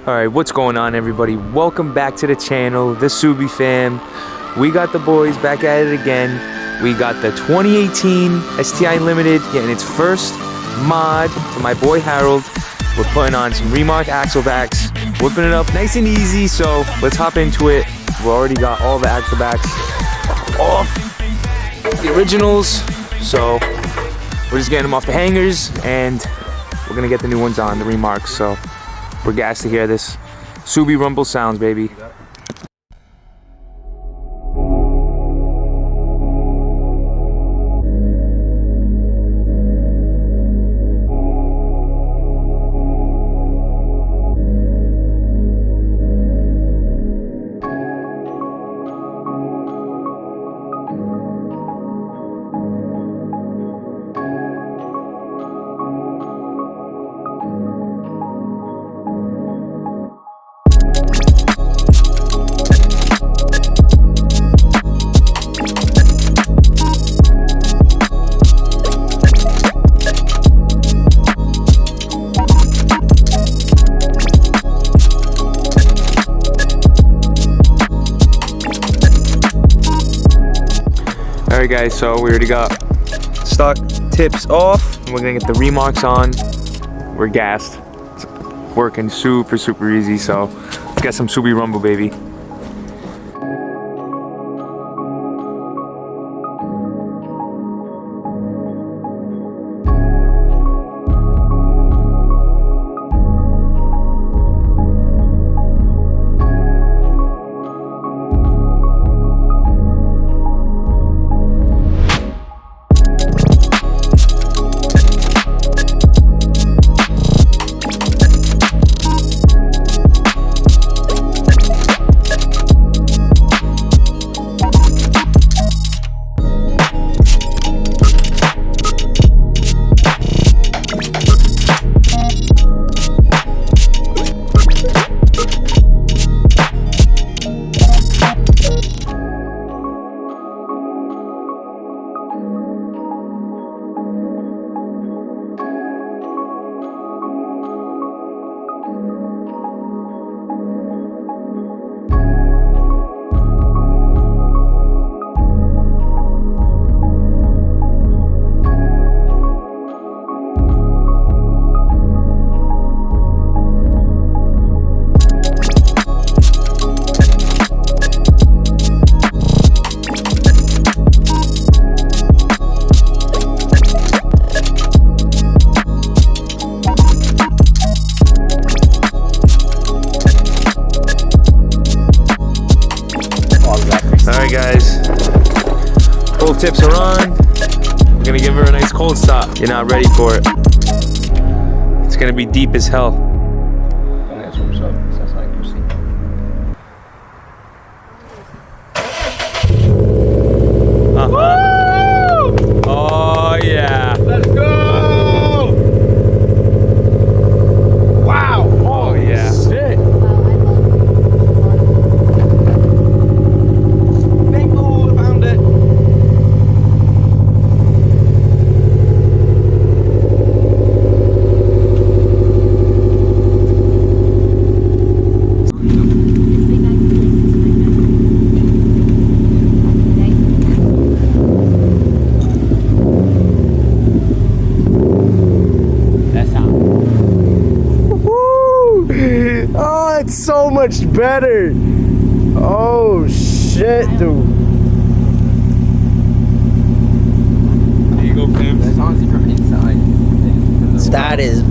Alright, what's going on, everybody? Welcome back to the channel, the SuBie fam. We got the boys back at it again. We got the 2018 STi Limited getting its first mod for my boy Harold. We're putting on some Remark axle backs, whipping it up nice and easy, so let's hop into it. We already got all the axle backs off the originals, so we're just getting them off the hangers and we're gonna get the new ones on, the Remarks, so we're gassed to hear this SuBie rumble sounds, baby. Alright guys, so we already got stock tips off and we're gonna get the Remarks on. We're gassed. It's working super easy, so let's get some SuBie rumble, baby. Alright guys, both tips are on. We're gonna give her a nice cold stop. You're not ready for it. It's gonna be deep as hell. Oh yeah. Let's go! Wow! Oh yeah. Shit! Oh, it's so much better. Oh shit, dude. There you go, fam. As long as you from inside. That is